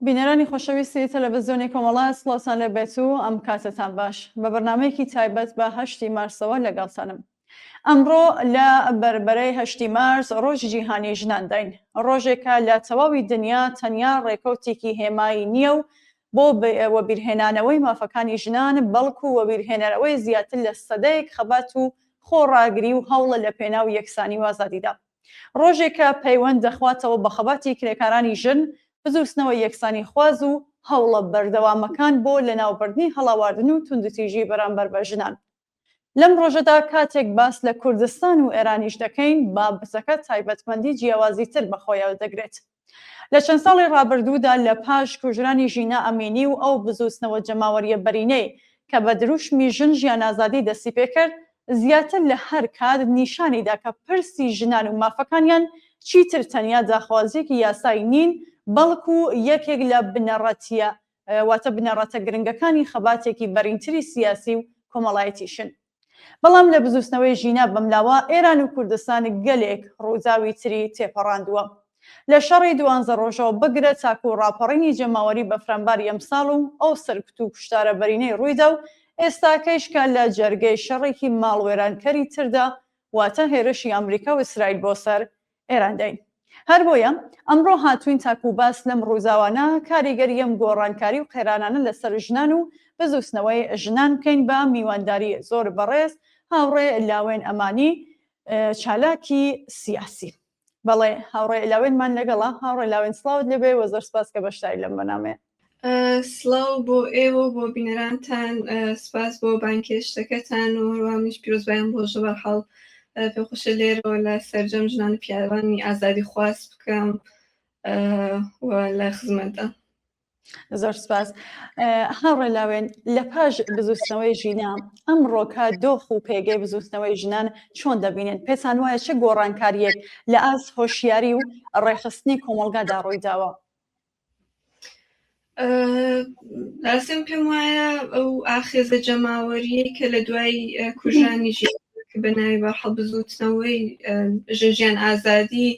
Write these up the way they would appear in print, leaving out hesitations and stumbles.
بینەرانی خۆشەویستی تەلەڤیزیۆنی کۆمەڵە سڵاوتان لەبێت و ئەم کاتتان باش بە بەرنامەیەکی تایبەت بە 8 مارسەوە لەگەڵتانم. ئەمڕۆ لە بەربەرەی 8 مارس ڕۆژی جیهانی ژنان داین، ڕۆژێکە لە تەواوی دنیا تەنیا ڕێکەوتێکی هێمایی نییە و بۆ وەبیرهێنانەوەی مافەکانی ژنان بەڵکو وەبیرهێنەرەوەی زیاتر لە سەدەیەک خەبات و خۆڕاگری و هەوڵە لە پێناو یەکسانی و ئازادیدا. ڕۆژێکە پەیوەند دەخواتەوە بە خەباتی کرێکارانی ژن بزوستنەوە یەکسانی خواز و هەوڵە بەردەوامەکان بۆ لەناوبردنی هەڵاواردن و توندوتیژی بەرامبەر بە ژنان. لەم ڕۆژەدا کاتێک باس لە کوردستان و ئێرانیش دەکەین، بابەتەکە تایبەتمەندی جیاوازیتر بەخۆیەوە دەگرێت. لە چەند ساڵی ڕابردوودا لە پاش کوژرانی ژینە ئەمینی و ئەو بزوستنەوە جەماوەریە بەرینەی کە بە دروشمی ژن ژیان ئازادی دەستی پێکرد، زیاتر لە هەر کات نیشانیدا کە پرسی ژنان و مافەکانیان چیتر تەنیا داخوازیەکی یاسایی نین، بەڵکو یەکێک لە بنەڕەتیە واتە بنەڕەتە گرنگەکانی خەباتێکی بەرینتری سیاسی و کۆمەڵایەتیشن. بەڵام لە بزوستنەوەی ژینە بەملاوە ئێران و کوردستان گەلێک ڕووداوی تری تێپەڕاندووە. لە شەڕی 12 ڕۆژەوە بگرە تاکو و ڕاپەڕینی جەماوەری بە فرەمباری ئەمساڵ و ئەو سەرکوت و کوشتارە بەرینەی ڕوویدا و ئێستاکەیشکە لە جەرگەی شەڕێکی ماڵوێرانکەری تردا واتە هێرشی ئەمریکا و ئیسرائیل بۆ سەر ئێران داین. هەر بۆیە ئەمڕۆ هاتوین تاکو باس لەم ڕووزاوانە کاریگەری ئەم گۆڕانکاری و قێرانانە لەسەر ژنان و بزوستنەوەی ژنان بکەین بە میوانداری زۆر بەڕێز هاوڕێ لاوێن ئەمانی چالاکی سیاسی. بەڵێ هاوڕێ لاوێنمان لەگەڵا. هاوڕێ لاوێن سڵاوت لەبێ و زۆر سپاس کە بەشداری لەم بەنامەیە. سڵاو بۆ ئێوە بۆ بینەرانتان، سپاس بۆ بانکێشتەکەتان و ڕوامیش پیرۆزبایان بۆ ژە بەرحاڵ پێخۆشە لێرەوە لە سەرجەم ژنان و پیاوانی ئازادی خواست بکەم و لە خزمەتدا. زۆر سپاس. هاوڕێ لاوێن، لە پاش بزوستنەوەی ژینە ئەمڕۆکە دۆخ و پێگەی بزوستنەوەی ژنان چۆن دەبینێن؟ پێتان وایە چه گۆڕانکاریەک لە ئاز هۆشیاری و ڕێخستنی کۆمەلگادا ڕووی داوە؟ ڕاستیم پێم وایە ئەو ئاخێزە جەماوەریەی کە لە دوای کوژانی ژین بە ناوی بەرحەڵ بزوتنەوەی ژیان ئازادی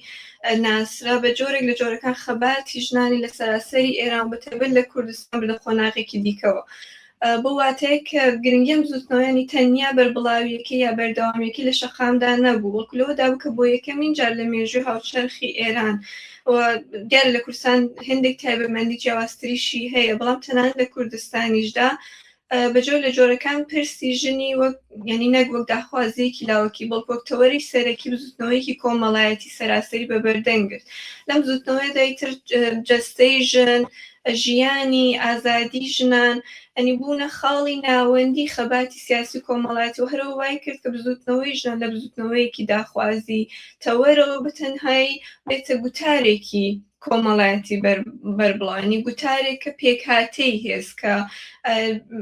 ناسرا بە جۆرێک لە جۆرەکان خەباتی ژنانی لە سەراسەری ئێران بەتەبەر لە کوردستان بردە خۆناغێکی دیکەوە. بۆ واتەیە کە گرنگیم بزوتنەوەیانی تەنیا بەربڵاویەکە یا بەردەوامیەکی لە شەقامدا نەبوو، وەکلەوەدا بوو کە بۆ یەکەمین جار لە مێژووی هاوچەرخی ئێران دیارە لە کوردستان هێندێک تایبەتمەندی جیاوازتریشی هەیە، بەڵام تەنانەت لە کوردستانیشدا بە جۆر لە جۆرەکان پرسی ژنی وەک یعنی نەک وەک داخوازیەکی لاوەکی بەڵکو وەک تەوەری سەرەکی بزوتنەوەیەکی کۆمەڵایەتی سەراسەری بەبەردەنگرت. لەم بزوتنەوەیدا ئیتر جەستەی ژن، ژیانی ئازادی ژنان ئەنی بوونە خاڵی ناوەندی خەباتی سیاسی کۆمەڵایەتی و هەرەوە وای کرد کە بزوتنەوەی ژنان لە بزوتنەوەیەکی داخوازی تەوەرەوە بتەنهایی بێتە گوتارێکی کۆمەڵایەتی بەربڵاوی گوتارێک کە پێکهاتەی هێزکە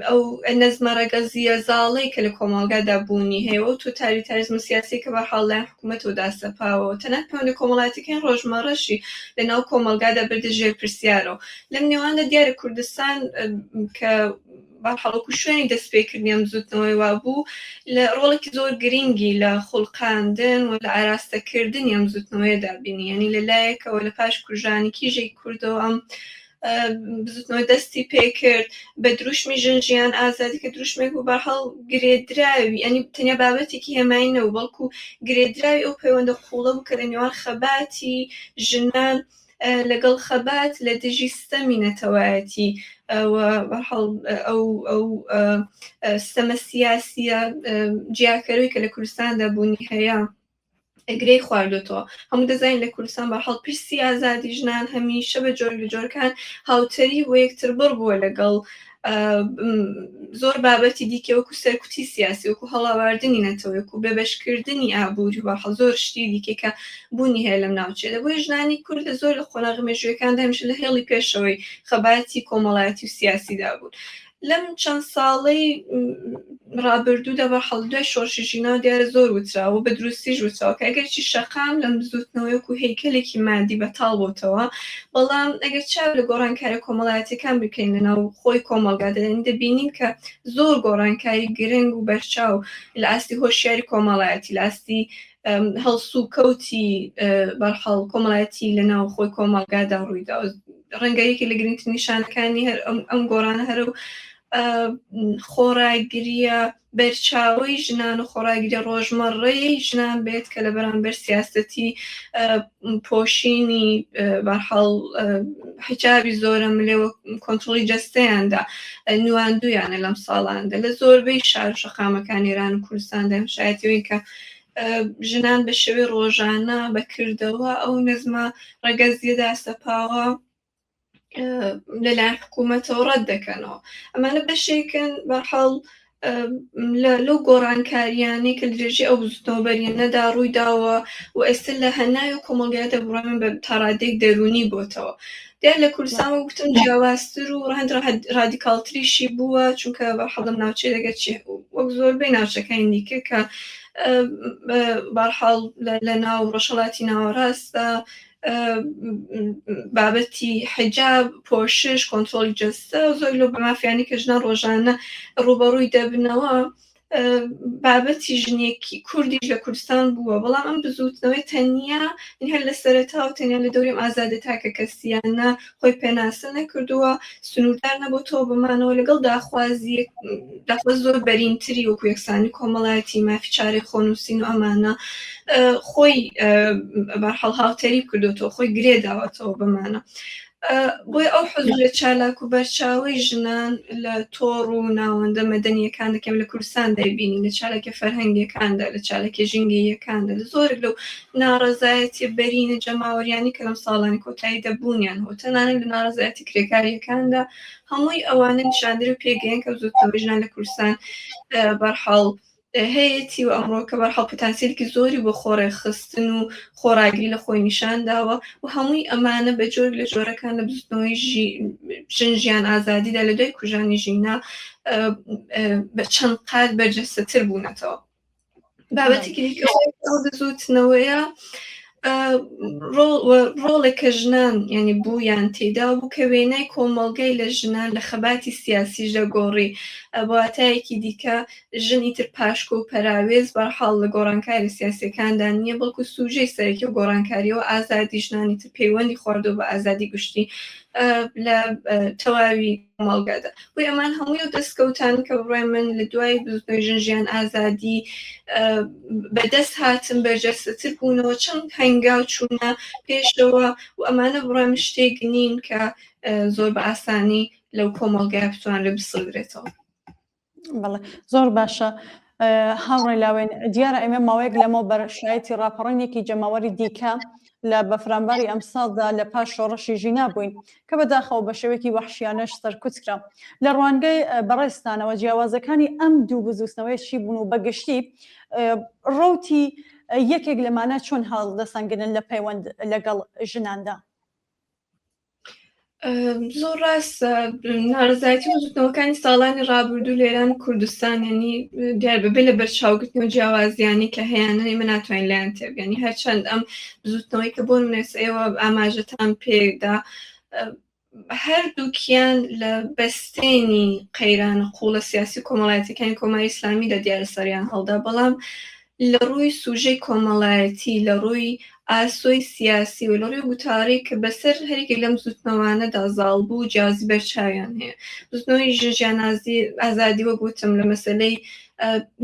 ئەو نەزمە ڕێگەزیە زاڵەی کە لە کۆمەڵگادا بوونی هەیە و تۆتالیتاریزمە سیاسی کە بەرحاڵ لایەن حکوومەتەوە داسەپاوەوە تەنانەت پەیوەندی کۆمەڵایەتیەکان ڕۆژمەڕەشی لەناو کۆمەلگادا بردە ژێر پرسیارەوە. لەم نێواندا دیارە کوردستان کە بەرحاڵ شوێنی دەستپێکردنی ئەم بزوتنەوەی وابوو لە ڕۆڵێکی زۆر گرنگی لە خوڵقاندن و لە ئاراستەکردنی ئەم بزوتنەوەیدا بینی، یعنی لەلایەکەوە لە پاش کوژانی کیژێکی کوردەوە ئەم بزوتنەوەی دەستی پێکرد بە دروشمی ژن ژیان ئازادی کە دروشمێک بوو بەرحاڵ گرێدراوی، ئەنی تەنیا بابەتێکی هێمایی نەبوو بەڵکو گرێدراوی ئەو پەیوەندە خوڵە بوو کە لە نێوان خەباتی ژنان لەگەڵ خەبات لە دژی ستەمی نەتەوایەتی ئەو ستەمە سیاسیە جیاکەرەوەی کە لە کوردستاندا بوونی هەیە ئەگرەی خواردوێتەوە. هەموو دەزانین لە کوردستان بەرحاڵ پرسی ئازادی ژنان هەمیشە بە جۆر لە جۆرەکان هاوتەری بۆ یەکتر بڕبووە لەگەڵ زۆر بابەتی دیکە وەکو سەرکوتی سیاسی وەکو هەڵاواردنی نەتەوە وەکو بەبەشکردنی ئابووری بەرحاڵ زۆر شتی دیکە کە بوونی هەیە لەم ناوچەیەدا. بۆیە ژنانی کورد زۆر لە خۆناغ مێژوویەکاندا هەمیشە لە هێڵی پێشەوەی خەباتی کۆمەڵایەتی و سیاسیدا بوون. لەم چەند ساڵەی ڕابردوودا بەرحاڵ دوای شۆڕشی ژینەوە دیارە زۆر وتراوە بە دروستیش وتراوە کە ئەگەرچی شەقام لەم بزوتنەوەی وەکو هەیکەلێکی مادی بەتاڵ بۆتەوە، بەڵام ئەگەر چاو لە گۆڕانکاریە کۆمەڵایەتیەکان بکەین لەناو خۆی کۆمەلگادا دەبینین کە زۆر گۆڕانکاری گرنگ و بەرچاو لە ئاستی هۆشیاری کۆمەڵایەتی لە ئاستی هەڵسوکەوتی بەرحاڵ کۆمەڵایەتی لەناو خۆی کۆمەلگادا ڕوویدا ڕەنگەیەکی لە گرنگترین نیشانەکانی ئەم گۆڕانە هەرە و خۆڕاگریە بەرچاوی ژنان و خۆڕاگریە ڕۆژمەڕەیەی ژنان بێت کە لە بەرامبەر سیاسەتی پۆشینی بەرحەڵ حجابی زۆرە ملێوە کۆنتڕۆڵی جەستەیاندا نواندویانە لەم ساڵاندا لە زۆربەی شار و شەقامەکانی ئێران و کوردستاندا شایەتەوەی کە ژنان بە شێوەی ڕۆژانە بەکردەوە ئەو نەزمە ڕەگەزیەدا سەپاوە لەلایەن حکوومەتەوە ڕەت دەکەنەوە ئەمانە بەشێکن بەرحەڵ لەو گۆڕانکاریانەی کە درێژی ئەو بزوتنەوەبەریانەدا ڕوویداوە و ئێستا لە هەناوی و کۆمەڵگەیەتە بڕامن بە تاڕادێک دەرونی بۆتەوە دیار لە کوردستان وەگوتم جیاوازتر و ڕەهەند ڕادیکاڵتریشی بووە چونکە بەرحەڵ لەم ناوچەی دەگەت وەک زۆربەی ناوچەکانی دیکە کە بەرحەڵ لە ناو ڕۆژهەڵاتی ناوەڕاستە بابەتی حجاب پۆشش کۆنتڕۆڵی جەستە زۆر لەو بەمافیانی کە ژنان ڕۆژانە ڕوبەڕووی دەبنەوە بابەتی ژنێکی کوردیش لە کوردستان بووە بەڵام ئەم بزوتنەوەی تەنیا هەر لە سەرەتا و تەنیا لە دەوریم ئازادە تاکە کەسیانە خۆی پێناسە نەکردووە سنووردار نەبووتەوە بمانەوە لەگەڵ داخوازی زۆر بەرینتری وەکو یەکسانی کۆمەڵایەتی مافی چارەی خۆنووسین و ئەمانە خۆی بەرحەڵ هاوتەری کردوتەوە خۆی گرێ داوەتەوە بمانە بۆی ئەو حزب چالاک و بەرچاوی ژنان لە تۆڕ و ناوەندە مەدەنیەکان دەکەم لە کوردستان دەیبینی لە چالێکە فەرهەنگیەکاندا لە چالێکی ژینگەیەکاندا لە زۆرێک لەو ناڕەزایەتی بەرینە جەماوەریانی کە لەم ساڵانی کۆتایی دەبوونیان هەوە تەنانەت لە ناڕەزایەتی کرێکاریەکاندا هەمووی ئەوانە نیشاندەری و پێگەیەن کە زووتنەوەی ژنان لە کوردستان بەرحەڵ هەیەی و ئەمڕۆ کە بەرحەڵ پۆتانسیێکی زۆری بۆ خۆڕێخستن و خۆڕاگری لە خۆی نیشانداوە و هەمووی ئەمانە بە جۆر لە جۆرەکان لە بزوتنەوەی ژن ژیان ئازادیدا لە دوای کوژانی ژینە بە چەند قات بەرجەستەتر بوونەتەوە بابەتێکی زووتنەوەیە ڕۆڵێکە ژنان ینی بوویان تێدا بوو کە وێنەی کۆمەڵگەی لە ژنان لە خەباتی سیاسی ژەگۆڕی بۆواتایەکی دیکە ژنی تر پاشکۆ و پەراوێز بەرحەڵ لە گۆڕانکاری سیاسیەکاندا نییە بەڵکو سوژەی سەرەکی و گۆڕانکاریەوە ئازادی ژنانی تر پەیوەندی خواردەوە بە ئازادی گشتی لە تەواوی کۆمەڵگەدا بۆی ئەمان هەمووی و دەستکەوتان کە بڕای من لە دوای بزوتنەوەی ژن ژیان ئازادی بەدەست هاتن بەرجەستەتر بوونەوە چەند هەنگاو چوونە پێشەوە و ئەمانە بڕای من شتێک نین کە زۆر بە ئاسانی لەو کۆمەڵگەیە بتوانرێ بسڵدرێتەوە بەڵێ زۆر باشە هاوڕێی لاوێن دیارە ئێمە ماوەیەک لەمەوە بەرشایەتی ڕاپەڕینێکی جەماوەری دیکە لە بەفرانباری ئەمساڵدا لە پاش شۆڕەشی ژینا بووین کە بەداخەوە بە شێوەیەکی وەحشیانەش سەرکوتکرا لە ڕوانگەی بەڕێستانەوە جیاوازەکانی ئەم دوو بزوتنەوەیشی بوون و بەگشتی ڕوتی یەکێک لەمانە چۆن هەڵدەسەنگرن لە پەیوەند لەگەڵ ژناندا زۆر ڕاستە ناڕزایەتی بزوتنەوەکانی ساڵانی ڕابردوو لە ئێران کوردستان ینی دیار بەبێ لە بەرچاوگرتنەوە جیاوازیانی کە هەیەی من ناتوانین لایەن تێبگەنی هەرچەند ئەم بزوتنەوەی کە بۆ منێس ئێوە ئاماژەتان پێدا هەردووکیان لە بەستێنی قەیرانە قوڵە سیاسی کۆمەڵایەتەکانی کۆماری ئیسلامیدا دیارە سەریان هەڵدا بەڵام لە ڕووی سوژەی کۆمەڵایەتی لە ڕووی ئاسۆی سیاسی و لە ڕووی گوتارەی کە بەسەر هەرێکێک لەم زوتنەوانەدا زاڵ بوو جیازی بەرچاویان هەیە زوتنەوەی ژن ئازادی وەگوتم لە مەسەلەی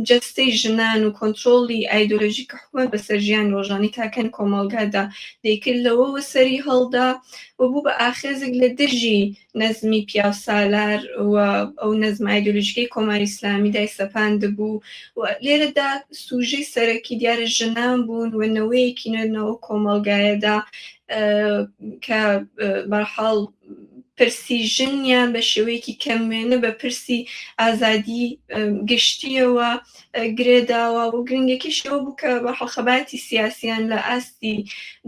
جەستەی ژنان و کۆنتڕۆڵی ئایدۆلۆژی کە حکومەت بەسەر ژیان ڕۆژانی تاکەن کۆمەڵگادا دەیکرد لەوەوە سەری هەڵدا و بوو بە ئاخێزێک لە دژی نەزمی پیاو سالار و ئەو نەزم ئایدۆلۆژیکەی کۆماری ئیسلامی دای سەپاندبوو و لێرەدا سوژەی سەرەکی دیارە ژنان بوون و نەوەیەکی نەوە کۆمەڵگایەدا کە بەرحەڵ پرسی ژنیان بە شێوەیەکی کەمێنە بە پرسی ئازادی گشتیەوە گرێداوە و گرنگێکی شەوە بوو کە بەرحەڵ خەباتی سیاسیان لە ئاستی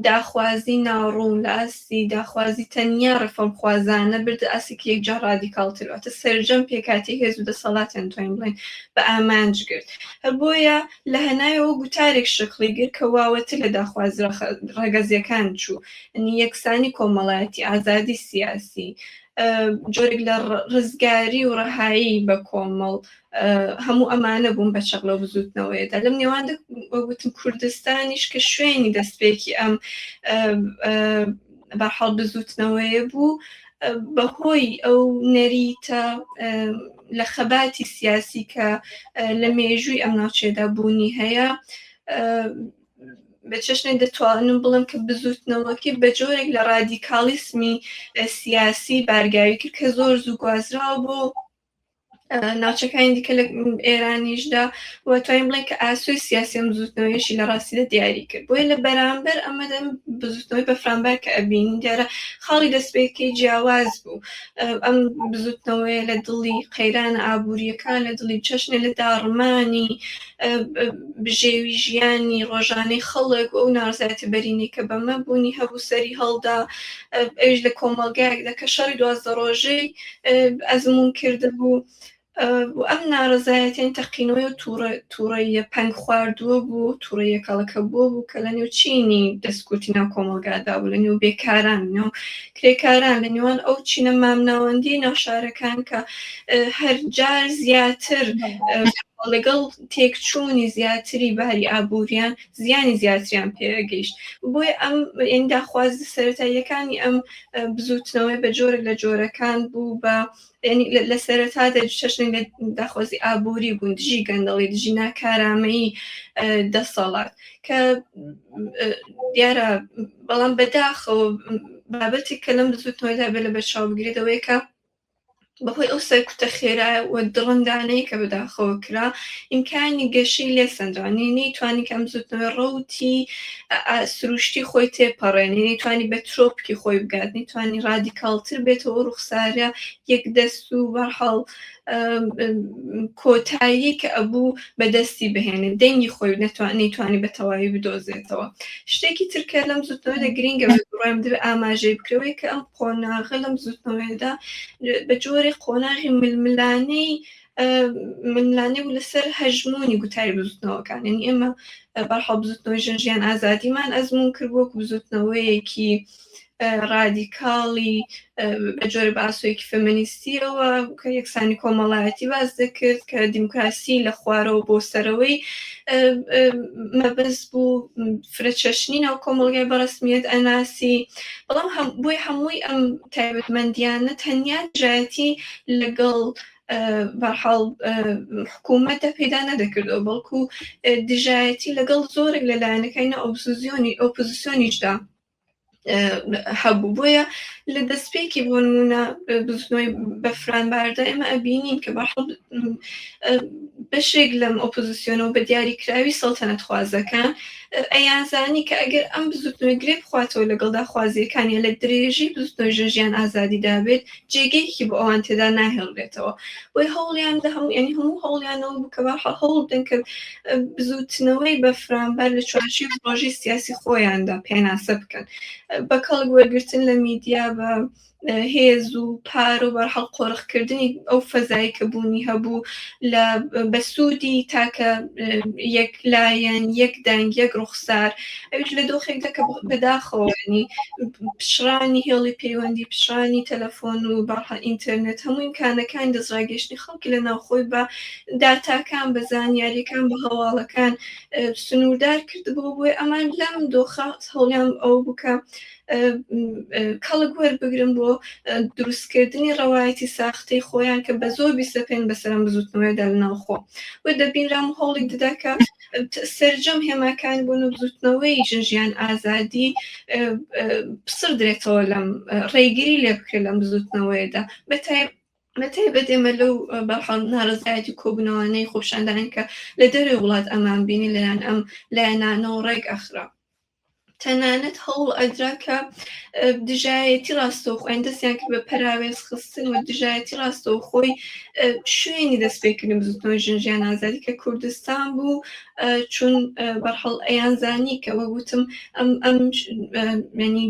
داخوازی ناڕوون لە ئاستی داخوازی تەنیا ڕەفەرمخوازانە بردە ئاسێکی یەکجار ڕادیکاڵترەوەتە سەرجەم پێکاتی هێز و دەسەڵاتیان توانین بڵێن بە ئامانج گرت هەر بۆیە لە هەنایەوە گوتارێک شکلی گر کە واوەتر لە داخوازی ڕەگەزیەکان چوو یەکسانی کۆمەڵایەتی ئازادی سیاسی جۆرێک لە ڕزگاری و ڕەهایی بە کۆمەڵ هەموو ئەمانە بوون بە چەقلە بزوتنەوەیدا لەم نێواندا وەگوتم کوردستانیش کە شوێنی دەستپێکی ئەم بەرحەڵ بزوتنەوەیە بوو بەهۆی ئەو نەریتە لە خەباتی سیاسی کە لە مێژووی ئەم ناوچێدا بوونی هەیە بە چەشنێ دەتوانم بڵم کە بزوتنەوەکی بە جۆرێک لە ڕادیکالیسمی سیاسی بارگاوی کرد کە زۆر زوو گوازراوە بۆ ناوچەکانی دیکە لە ئێرانیشدا و توانین بڵێن کە ئاسوی سیاسی ئەم بزوتنەوەیەشی لە ڕاستیدا دیاری کرد بۆیە لە بەرامبەر ئەمەدەم بزوتنەوەی بەفرامبەر کە ئەبینی دیارە خاڵی دەستپێکەی جیاواز بوو ئەم بزوتنەوەیە لە دڵی قەیرانە ئابوووریەکان لە دڵی چەشنێ لە داڕمانی بژێوی ژیانی ڕۆژانەی خەڵک و ئەو نارزایەتە بەرینەی کە بەمە بوونی هەبوو سەری هەڵدا ئەویش لە کۆمەڵگایەکدا کە شەڕی 12 ڕۆژەی ئەزمون کرده بوو ئەم ناڕزایەتیان تەقینەوەی و تووڕەیە پەنگ خواردووە بوو تووڕەیە کەڵەکە بوو کە لە نێو چینی دەستکوتی ناو کۆمەڵگادا بوو لە نێو بێکاران نێو کرێکاران لە نێوان ئەو چینە مامناوەندی ناو شارەکان کە هەر جار زیاتر لەگەڵ تێکچوونی زیاتری باری ئابووریان زیانی زیاتریان پێگەیشت بۆیە ئەم داخوازی سەرەتاییەکانی ئەم بزوتنەوەی بە جۆرێک لە جۆرەکان بوو بە لە سەرەتادا چەشنی لە داخوازی ئابووری بوون دژی گەندەڵی دژی ناکارامەیی دەسەڵات کە دیارە بەڵام بەداخەوە بابەتی کە لەم بزوتنەوەیدا بێ لە بەرچاو بگرێتەوەی کە بەهۆی ئەو سەرکوتە خێرایە و دڕندانەی کە بەداخەوە کرا ئیمکانی گەشەی لێ سەندرانی نەیتوانی کە ئەم بزوتنەوەی ڕەوتی سروشتی خۆی تێپەڕێنی نەیتوانی بە ترۆپکی خۆی بگات نەیتوانی ڕادیکاڵتر بێتەوە ڕوخسارە یەک دەست و بەرحەڵ کۆتایی کە ئەبوو بەدەستی بهێنێ دەنگی خۆی نەیتوانی بە تەواوی بدۆزێتەوە شتێکی ترکە لەم زوتنەوەیدا گرینگە ڕۆیم دەبێت ئاماژەی بکرەوەی کە ئەم قۆناغە لەم زوتنەوەیدا بە جۆرێک قۆناغی ململانەی و لەسەر هەژمونی گوتاری بزوتنەوەکان یعنی ئێمە بەرحەڵ بزوتنەوەی ژەنجیان ئازادیمان ئەزمون کرد وەکو بزوتنەوەیەکی رادیکاڵی بە جۆرە باسوویەکی فەمینیستیەوە کە یەکسانی کۆمەڵایەتی باز دەکرد کە دیموکراسی لە خوارەوە بۆ سەرەوەی مەبەست بوو فرەچەشنی ناو کۆمەڵگای بەڕسمیەت ئەناسی بەڵام بۆی هەمووی ئەم تایبەتمەندیانە تەنیا دژایەتی لەگەڵ بەرحەڵ حکوومەتە پەیدا نەدەکردەوە بەڵکو دژایەتی لەگەڵ زۆرێک لەلایەنەکانی ئۆپۆزیسیۆنیشدا هەبوو بۆیە لە دەستپێکی بۆ نمونە بزوتنەوەی بەفرانباردا ئێمە ئەبینین کە بەرحەڵ بەشێک لەم ئۆپۆزیسیۆنەوە بە دیاریکراوی سەڵتەنەت خوازەکان ئەیانزانی کە ئەگەر ئەم بزوتنەوەی گرێ بخواتەوە لەگەڵ داخوازیەکانی لە درێژی بزوتنەوەی ژەژیان ئازادیدا بێت جێگەیەکی بۆ ئەوان تێدا ناهێڵرێتەوە بۆی هەوڵیاندا هەموو هەوڵیانەوە بوو کە بەرحەڵ هەوڵ بدەن کە بزوتنەوەی بەفرانبەر لە چوارچێ ڕۆژی سیاسی خۆیاندا پێناسە بکەن بە کەڵک وەرگرتن لە میدیا بە هێز و پار و بەرحەڵ قۆڕخکردنی ئەو فەزایی کە بوونی هەبوو لە بەسوودی تاکە یەک لایەن یەک دەنگ یەک ڕوخسار ئەویش لە دۆخێکدا کە بەداخەوەنی پشرانی هێڵی پەیوەندی پشرانی تەلەفۆن و بەرحەڵ ئینتەرنێت هەموو ئیمکانەکانی دەستڕاگەشتنی خەڵکی لە ناوخۆی بە داتاکان بە زانیاریەکان بە هەواڵەکان سنووردار کردبوو بۆی ئەمان لەم دۆخە هەوڵیان ئەو بکە کەڵک وەربگرن بۆ دروستکردنی ڕەوایەتی ساختەی خۆیان کە بە زۆر بیسەپێن بەسەرم بزوتنەوەیدا لە ناوخۆ بۆ دەبینرام هەوڵێک دەدا کە سەرجەم هێماکان بۆ بزوتنەوەی ژەژیان ئازادی پسر درێتەوە لەم ڕێگیری لێ بکرێت لەم بزوتنەوەیدا بەتایبەت ئێمە لەو بەرحەڵ ناڕزایەتی کۆبوونەوەانەی خۆپشاندان کە لە دەرەوەی وڵات ئەمان بینی لەلایەن ئەم لایەنانەوە ڕێک ئەخرا تەنانەت هەوڵ ئەدرا کە دژایەتی ڕاستەوخۆیان دەستیان کرد بە پەراوێز خستن و دژایەتی ڕاستەوخۆی شوێنی دەستپێکردن بزوتنەوەی ژەژیان ئازادی کە کوردستان بوو چون بەرحەڵ ئەیانزانی کە وەگوتم ئەم ینی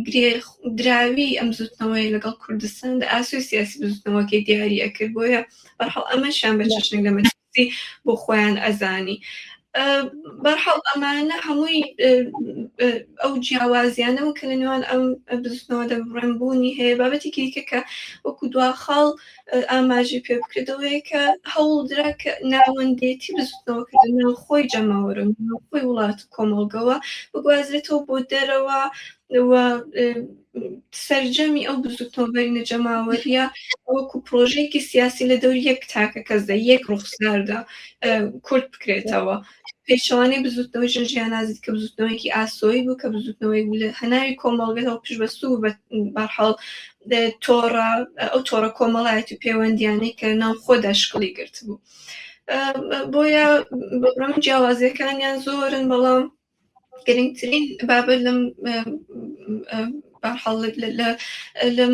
دراوی ئەم زوتنەوەی لەگەڵ کوردستاندا ئاسوی سیاسی بزوتنەوەکەی دیاری ئەکرد بۆیە بەرحەڵ ئەمەشیان بە چەشنێک لە مەترسی بۆ خۆیان ئەزانی بەرحەڵ ئەمانە هەمووی ئەو جیاوازیانەوە کە لە نێوان ئەم بزوتنەوەدا بڕێنبوونی هەیە بابەتێکی دیکە کە وەکو دواخاڵ ئاماژەی پێ بکرێتەوەی کە هەوڵدرا کە ناوەندێتی بزوتنەوەکە ناوخۆی جەماوەرە ناوخۆی وڵات و کۆمەڵگەوە بگوازرێتەوە بۆ دەرەوە سەرجەمی ئەو بزوتنەوەبەری نەجەماوەریە وەکو پرۆژەیەکی سیاسی لە دەوری یەک تاکە کەسدا یەک ڕوخساردا کورت بکرێتەوە. پێچەوانەی بزوتنەوەی ژنجیان نازیت کە بزوتنەوەیکی ئاسۆیی بوو کە بزوتنەوەی بوو لە هەناوی کۆمەڵگەتەوە پشتبەستوو بوو بەرحەڵ ئەو تۆڕە کۆمەڵایەتی پەیوەندیانەی کە ناو خۆدا شکڵی گرت بوو. بۆیە بەڕەم جیاوازیەکانیان زۆرن، بەڵام گرنگترین بابەت لەم بەرحەڵ لەم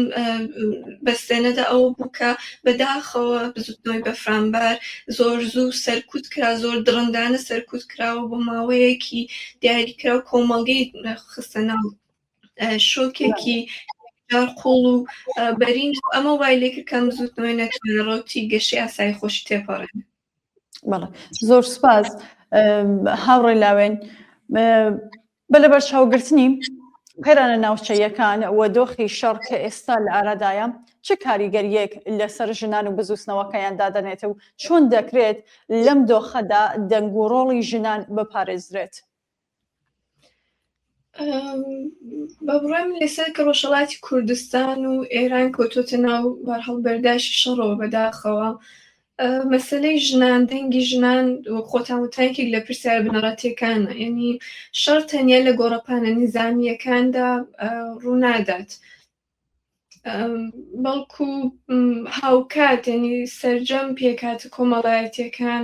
بەستێنەدا ئەوە بوو کە بەداخەوە بزوتنەوەی بەفرامبار زۆر زوو سەرکوت کرا، زۆر درڕندانە سەرکوت کراوە بۆ ماوەیەکی دیاریکرا و کۆمەڵگەی خستە ناو شۆکێکی قوڵ و بەرین. ئەمە وای لێ کرد کەم بزوتنەوەی نەتوانێت ڕۆتی گەشەی ئاسایی خۆشی تێپەڕێنێت. بەڵێ زۆر سوپاس هاوڕێی لاوێن. بەلەبەر چاوگرتنی قێرانە ناوچەیەکان و دۆخی شەڕ کە ئێستا لە ئارادایە چه کاریگەریەک لەسەر ژنان و بزوتنەوەکەیان دادەنێت و چۆن دەکرێت لەم دۆخەدا دەنگ و ڕۆڵی ژنان بپارێزرێت؟ بەبڕێم لەسەر کە ڕۆژهەڵاتی کوردستان و ئێران کۆتۆتە ناو بەرحەڵ بەرداشتی شەڕەوە بەداخەوە مەسەلەی ژنان دەنگی ژنان خۆتان وتایەکێک لە پرسیار بنەڕەتیەکانە، یعنی شەڕ تەنیا لە گۆڕەپانە نیزامیەکاندا ڕوونادات، بەڵکو هاوکات، یعنی سەرجەم پێکاتە کۆمەڵایەتیەکان،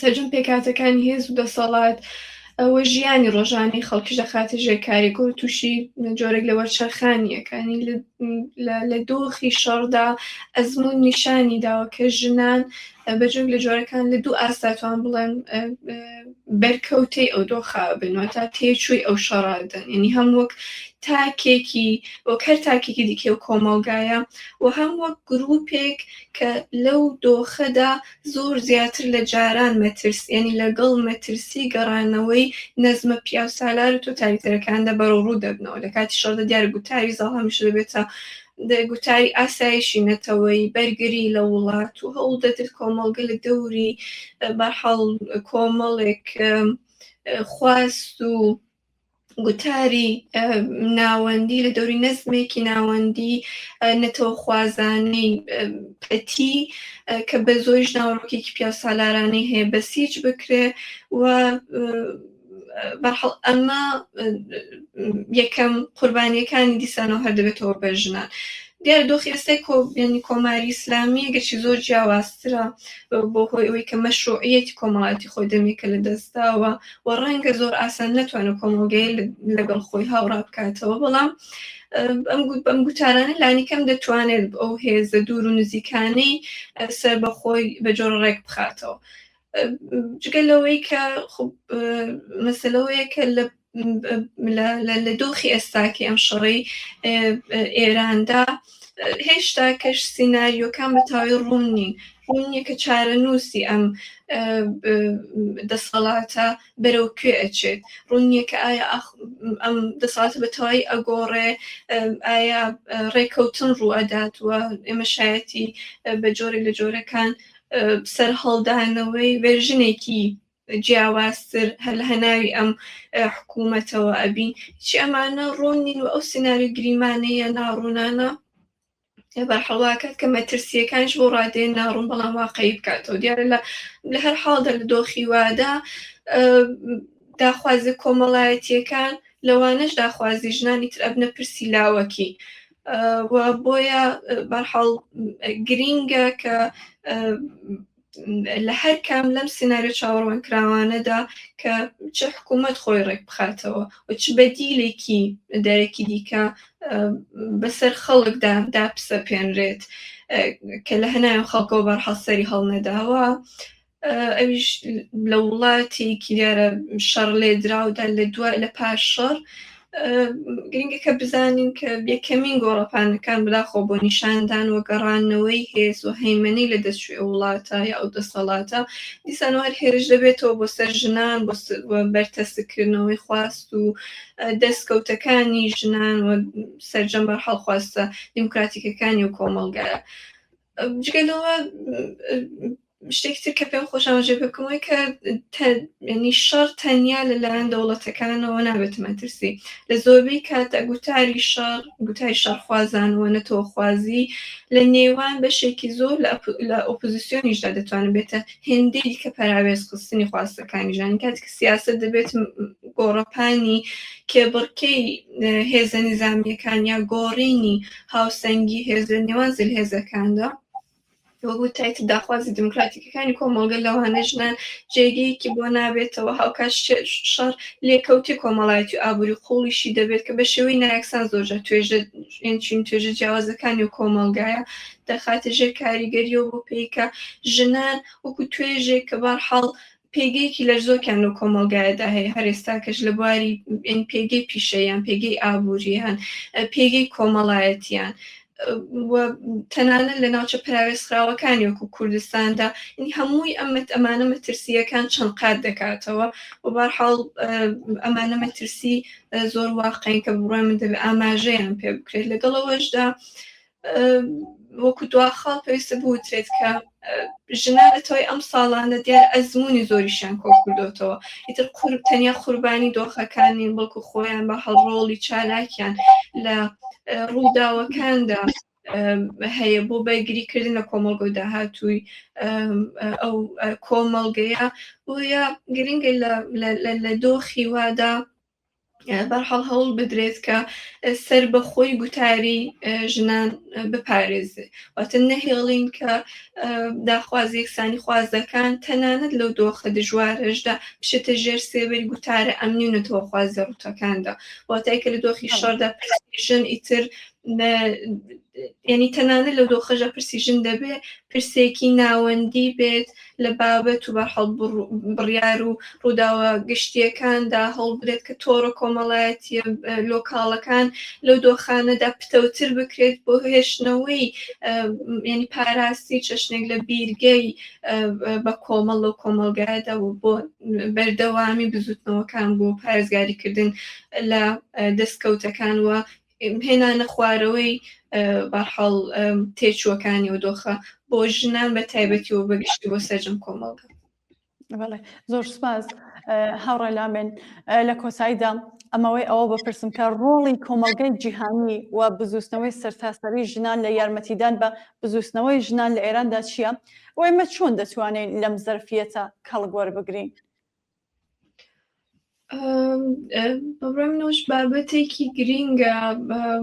سەرجەم پێکاتەکانی هێز و دەسەڵات ئەوە ژیانی ڕۆژانەی خەڵکیش دەخاتە ژێر کاریگەر و تووشی جۆرێک لە وەرچەرخانیەکانی لە دۆخی شەڕدا ئەزموون نیشانی داوە کە ژنان بەجۆرێک لە جۆرەکان لە دوو ئاستاتوان بڵێن بەرکەوتەی ئەو دۆخا بنەوە تا تێچووی ئەو شەڕادن، یعنی هەم وەک تاکێکی وەک هەر تاکێکی دیکە و کۆمەڵگایە و هەم وەک گروپێک کە لەو دۆخەدا زۆر زیاتر لە جاران مەترس، یعنی لەگەڵ مەترسی گەڕانەوەی نەزمە پیا و سالار و تۆتالیتەرەکاندا بەرەو ڕوو دەبنەوە. لە کاتی شەڕدا دیارە گوتاری زاڵ هەمیشە دەبێتە گوتاری ئاسایشی نەتەوەی بەرگری لە وڵات و هەوڵ دەدرێت کۆمەڵگە لە دەوری بەرحەڵ کۆمەڵێک خواست و گوتاری ناوەندی لە دەوری نەزمێکی ناوەندی نەتەوە خوازانەی پەتی کە بە زۆریش ناوەڕۆکێکی پیا و سالارانەی هەیە بەسیج بکرێ و بەرحەڵ ئەمە یەکەم قوربانیەکانی دیسانەوە هەر دەبێتەوە بە ژنان. دیارە دۆخی ئێستای ینی کۆماری ئیسلامی گەشی زۆر جیاوازترە بۆ هۆی ئەوەی کە مەشروعیەتی کۆمەڵایەتی خۆی دەمێکە لە دەستداوە و ڕەنگە زۆر ئاسان نەتوانێت کۆمەڵگەی لەگەڵ خۆی هاوڕا بکاتەوە، بەڵام ئەم گوتارانە لانیکەم دەتوانێت ئەو هێزە دوور و نزیکانەی سەر بەخۆی بە جۆرە ڕێک بخاتەوە. جگە لەوەی کە مەسەلەوەیە کە لە دۆخی ئێستاکی ئەم شەڕەی ئێراندا هێشتا کەش سیناریۆکان بە تاوی ڕوونیە کە چارەنووسی ئەم دەسەڵاتە بەرەو کوێ ئەچێت، ڕوونیە کە ئایا ئەم دەسەڵاتە بە تەواوی ئەگۆڕێ، ئایا ڕێکەوتن ڕوو ئەداتوە. ئێمە شایەتی بە جۆرێک لە جۆرەکان سەر هەڵدانەوەی ڤێرژنێکی جیاوازتر لە هەناوی ئەم حکوومەتەوە ئەبین. هیچی ئەمانە ڕوون نین و ئەو سیناریۆ گریمانەیە ناڕوونانە بەرحەڵاکات کە مەترسیەکانش بۆ ڕادەیە ناڕوون بەڵام واقعی بکاتەوە. دیارە لە هەر حاڵدا لە دۆخی وادا داخوازی کۆمەڵایەتیەکان لەوانەش داخوازی ژنانی تر ئەبنە پرسی لاوەکی و بۆیە بەرحەڵ گرینگە کە لە هەر کام لەم سیناریۆ چاوەڕوانکراوانەدا کە چه حکوومەت خۆی ڕێک بخاتەوە و چ بەدیلێکی دەرەکی دیکە بەسەر خەڵکدا داپسەپێنرێت کە لە هەنایە خەڵکەوە بەرحەڵ سەری هەڵنەداوە. ئەویش لە وڵاتێکی دیارە شەڕ لێدراودا لە پاش شەڕ گرنگە کە بزانین کە یەکەمین گۆڕەپانەکان بەداخۆ بۆ نیشاندان و گەڕانەوەی هێز و هەیمەنی لە دەستشوێ وڵاتە یا ئەو دەسەڵاتە دیسانەوە هەر هێرش دەبێتەوە بۆ سەر ژنان، بۆ بەرتەسکردنەوەی خواست و دەستکەوتەکانی ژنان و سەرجەم بەرحەڵ خواستە دیموکراتیکەکانی و کۆمەڵگایە. جگەلەوە شتێکی تر کە پێم خۆشەوەژێ بکەمەوەی کە ینی شەڕ تەنیا لەلایەن دەوڵەتەکانەوە نابێت مەترسی لە زۆربەی کاتە گوتاری شەڕخوازانەوە نەتۆخوازی لە نێوان بەشێکی زۆر لە ئۆپۆزیسیۆنیشدا دەتوانێت بێتە هێندەی کە پەراوێز خستنی خواستەکانی ژانی کاتێک کە سیاسەت دەبێت گۆڕەپانی کێبڕکەی هێزە نیزامیەکان یا گۆڕینی هاوسەنگی هێزە نێوان هێزەکاندا وەگو تایت داخوازی دموکراتیکەکانی کۆمەڵگە لەوانە ژنان جێگەیەکی بۆ نابێتەوە هاوکات شەڕ لێکەوتی کۆمەڵایەتی و ئابووری قوڵیشی دەبێت کە بە شێوەی نایەکسان زۆرجار توێژە جیاوازەکانی و کۆمەڵگایە دەخاتە ژێر کاریگەریەوە بۆ پێیکە ژنان وەکو توێژێک کە بەرحەڵ پێگەیەکی لە زۆرکیان لەو کۆمەڵگایەدا هەیە هەر ئێستا کەش لە بواری پێگەی پیشەیان پێگەی ئابووریان پێگەی کۆمەڵایەتیان تەنانەت لە ناوچە پراوێزخراوەکانی وەکو کوردستاندا هەمووی ئەمانە مەترسیەکان چەند قات دەکاتەوە و بەرحاڵ ئەمانە مەترسی زۆر واقعین کە بڕای من دەبێت ئاماژەیان پێ بکرێت لەگەڵەوەشدا وەکو دواخاڵ پێویستە بوترێت کە ژنان لە تۆی ئەم ساڵانە دیار ئەزمموی زۆریشیان کۆ کردوتەوە ئیتر تەنیا قوربانی دۆخەکانی بەڵکو خۆیان بە هەڵڕۆڵی چالاکیان لە ڕووداوەکاندا هەیە بۆ بەرگریکردن لە کۆمەڵگە داهاتووی ئەو کۆمەڵگەیە بۆیە گرنگە لە دۆخی وادا بەرحەڵ هەوڵ بدرێت کە سەر بەخۆی گوتاری ژنان بپارێزێ واتە نەهێڵین کە داخوازی یەکسانی خوازەکان تەنانەت لەو دۆخە دژوارەشدا بشێتە ژێر سێبەری گوتارە ئەمنی و نەتەوە خوازە ڕوتەکاندا واتای کە لە دۆخی شەڕدا پرسیژن ئیتر ینی تەنانەت لەو دۆخەژە پرسیژن دەبێ پرسێکی ناوەندی بێت لە بابەت و بەرحەڵ بڕیار و ڕووداوە گشتیەکاندا هەڵ برێت کە تۆڕە کۆمەڵایەتی لۆکاڵەکان لەو دۆخانەدا پتەوتر بکرێت بۆ هێشتنەوەی ینی پاراستی چەشنێک لە بیرگەی بە کۆمەڵ و کۆمەڵگایەدا و بۆ بەردەوامی بزوتنەوەکان بۆ پارێزگاریکردن لە دەستکەوتەکان وە هێنانە خوارەوەی بەرحەڵ تێچووەکانی و دۆخە بۆ ژنان بە تایبەتی و بەگشتی بۆ سەرجەم کۆمەڵگە. زۆر سپاس هاوڕێ لامێن لە کۆساییدا ئەمەوەی ئەوە بپرسم کە ڕۆڵی کۆمەڵگەی جیهانی و بزوستنەوەی سەرتاسەری ژنان لە یارمەتیدان بە بزوستنەوەی ژنان لە ئێراندا چییە؟ و ئێمە چۆن دەتوانین لەم زەرفیەتە کەڵگوەربگرین؟ بەڕێم نۆش بابەتێکی گرینگە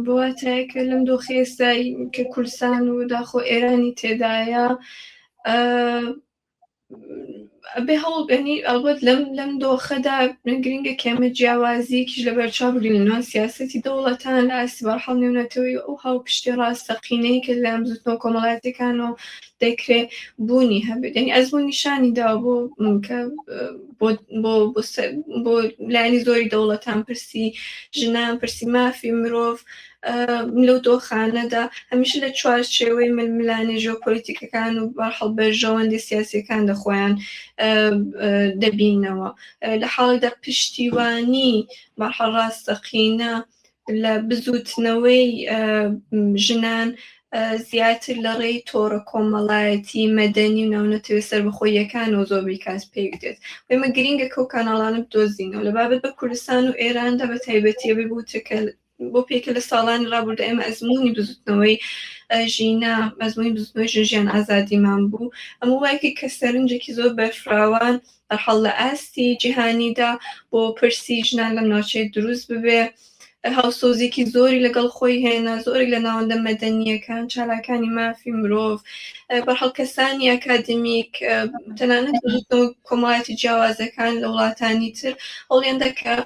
بواتەیەکە لەم دۆخی ئێستای کە کوردستان و داخۆ ئێرانی تێدایە بێ هەوڵبێنی ئەڵبەت لەم دۆخەدا گرینگە کێمە جیاوازیەکیش لە بەرچاو بگرین لە ناو سیاسەتی دەوڵەتان لە ئاسی بەرحەڵ نێونەتەوەی ئەو هاوپشتی ڕاستەقینەی کە لە ئەمزوتنەوە کۆمەڵایەتەکانەوە دەکرێت بوونی هەبێت ینی ئەزموون نیشانی داوە بۆ لایانی زۆری دەوڵەتان پرسی ژنان پرسی مافی مرۆڤ لەو دۆخانەدا هەمیشە لە چوارچێوەی ململانێ ژۆپۆلیتیکەکان و بەرحەڵ بەرژەوەندی سیاسیەکان دەخۆیان دەبینەوە لە حاڵێکدا پشتیوانی بەرحەڵ ڕاستەقینە لە بزوتنەوەی ژنان زیاتر لە ڕێی تۆڕە کۆمەڵایەتی مەدەنی و ناونەتەوەی سەربەخۆییەکانەوە زۆربەی کات پێی دێت ئێمە گرینگە کە ئەو کاناڵانە بدۆزینەوە لە بابەت بە کوردستان و ئێراندا بە تایبەتیە ببووتەکە بۆ پێکە لە ساڵانی ڕابردە ئێمە ئەزمموی بزوتنەوەی ژینە ئەزمموی بزوتنەوەی ژیان ئازادیمان بوو ئەمە وایەکی کە سەرنجێکی زۆر بەرفراوان بەرحەڵ لە ئاستی جیهانیدا بۆ پرسی ژنان لەم ناوچەی دروست ببێ هاوسۆزێکی زۆری لەگەڵ خۆی هێنا زۆری لە ناوەندە مەدەنیەکان چالاکانی مافی مرۆڤ بەرحەڵ کەسانی ئەکادمیک تەنانەت کۆمەڵایەتی جیاوازەکان لە وڵاتانی تر هەوڵیان دەکا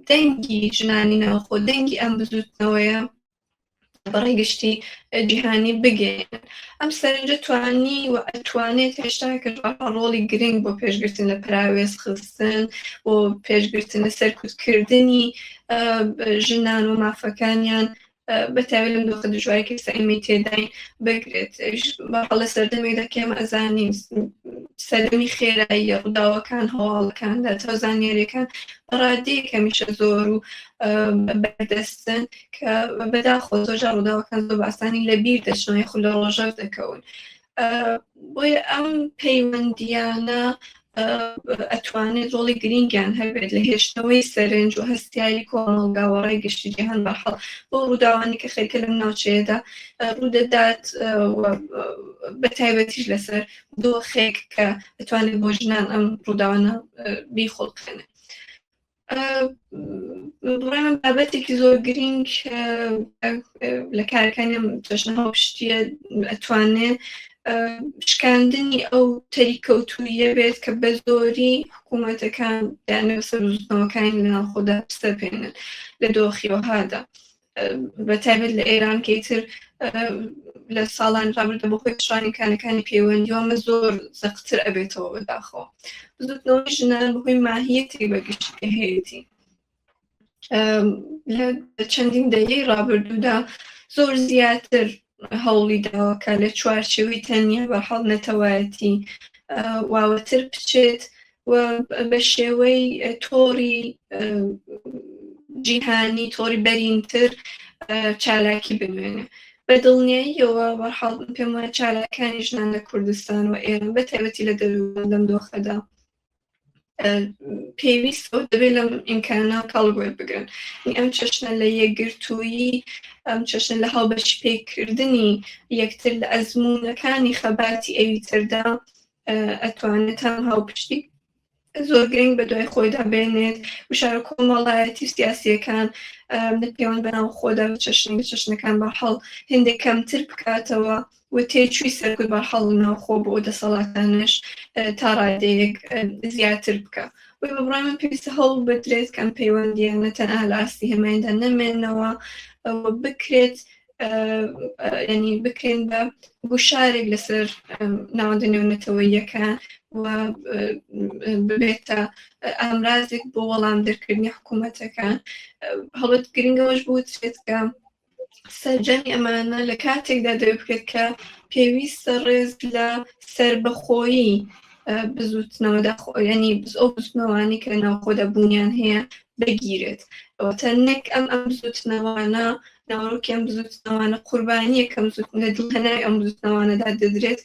دەنگی ژنانی ناوخۆ دەنگی ئەم بزوتنەوەیە بەڕێی گشتی جیهانی بگەین ئەم سەرنجە توانی و ئەتوانێت هێشتا کە ڕۆڵی گرنگ بۆ پێشگرتن لە پراوێز خستن بۆ پێشگرتن لە سەرکوتکردنی ژنان و مافەکانیان بەتاوێت لەم دۆخە دژوارێکی ئێمەی تێداین بگرێت بەرحەڵ لە سەردەمێکدا کێمە ئەزانین سەردەمی خێراییە ڕووداوەکان هەواڵەکاندا تەوزانیاریەکان بەڕادەیەک هەمیشە زۆر و بەردەستن کە بەداخۆ زۆرجار ڕووداوەکان زۆر باسانی لە بیر دەچنەوە خو لە ڕۆژەو دەکەون بۆیە ئەم پەیوەندیانە ئەتوانێت ڕۆڵی گرنگیان هەبێت لە هێشتنەوەی سەرنج و هەستیاری کۆمەڵگاوەڕای گشتی جیهان بەرحەڵ بۆ ڕووداوانی کە خەریکە لەم ناوچەیەدا ڕوودەدات بە تایبەتیش لەسەر دۆخێک کە ئەتوانێت بۆ ژنان ئەم ڕووداوانە بیخۆڵکێنێت. بڕای من بابەتێکی زۆر گرنگ لە کارەکانی جەژنە هەڵبژتیە ئەتوانێت شکاندنی ئەو تەریکەوتوویە بێت کە بە زۆری حکوومەتەکان دایانەوە سەرزوتنەوەکانی لە ناوخۆدا بسەپێنن لە دۆخیەوەهادا بە تایبەت لە ئێران کە ئیتر لە ساڵان ڕابردە بۆ خۆی پیشڕانی کانەکانی پەیوەندیوەمە زۆر زەقتر ئەبێتەوە بەداخەوە زوتنەوەی ژنان بەهۆی ماهیەتی بەگشتی هەیەی لە چەندین دەیەی ڕابردوودا زۆر زیاتر هەوڵی داوەکە لە چوارچێوەی تەنیا بەرحەڵ نەتەوایەتی واوەتر بچێت و بە شێوەی تۆڕی جیهانی تۆڕی بەرینتر چالاکی بنوێنێ بە دڵنیاییەوە بەرحەڵ پێم وایە چالاکانی ژنان لە کوردستان و ئێران بە تایبەتی لە دەروون لەم دۆخەدا پێویستەوە دەبێت لەم ئیمکانە کاڵگوێ بگرن ئەم چەشنە لە یەکگرتوویی ئەم چەشن لە هەڵبەش پێکردنی یەکتر لە ئەزموونەکانی خەباتی ئەوی تردا ئەتوانێت هەم هاوپشتی زۆر گرنگ بە دوای خۆیدا بێنێت وشارە کۆمەڵایەتی سیاسیەکان پەیوەند بەناو خۆدا چەشنەکان بەرحەڵ هێندێک کەمتر بکاتەوە و تێچووی سەرکوت بەرحەڵ ناوخۆ بۆ دەسەڵاتانش تا ڕادەیەک زیاتر بکە وی بەڕای من پێویستە هەوڵ بدرێت کەم پەیوەندیانە تەنها لە ئاستی هەمایاندا نەمێنەوە بکرێت ینی بکرێن بە گوشارێک لەسەر ناوەندە نێونەتەوەییەکان و ببێتە ئامرازێک بۆ وەڵام دەرکردنی حکوومەتەکان هەڵەت گرنگەوەش بوترێت کە سەرجەمی ئەمانە لە کاتێکدا دەوێت بکرێت کە پێویستە ڕێز لە سەربەخۆیی بزوتنەوەدا ینی ئەو بزوتنەوانی کە ناوخۆدا بوونیان هەیە بگیرێت تەنێک ئەم بزوتنەوانە ناوەڕۆکی ئەم بزوتنەوانە قوربانیە کەم لە دڵهەناوی ئەم بزوتنەوانەدا دەدرێت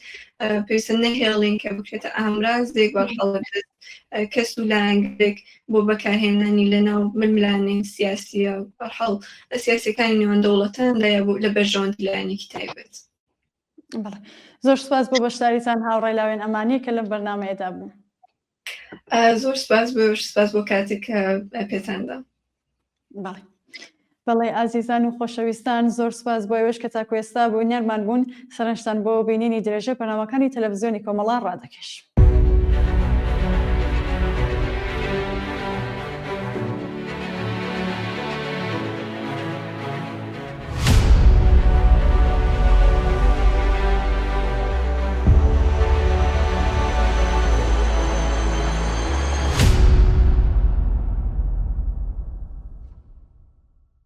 پێویستە نەهێڵین کە بکرێتە ئامرازێک بەرحەڵە کەس و لایەنگرێک بۆ بەکارهێنانی لەناو ململانەی سیاسیە بەرحەڵ سیاسیەکانی نێوان دەوڵەتاندا یا بۆ لە بەرژەوەندی لایەنێکی تایبەت. زۆر سپاس بۆ بەشداریتان هاوڕێی لاوێن ئەمانی کە لەم بەرنامەیەدا بوون. زۆر سپاس بۆ کاتێک کە پێتاندا. بەڵێ ئازیزان و خۆشەویستان زۆر سپاس بۆ ئێوەش کە تاکو ئێستا بوونیانمان بوون سەرنجتان بۆ بینینی درێژە بەرنامەکانی تەلەڤیزیۆنی کۆمەڵا ڕادەکەش.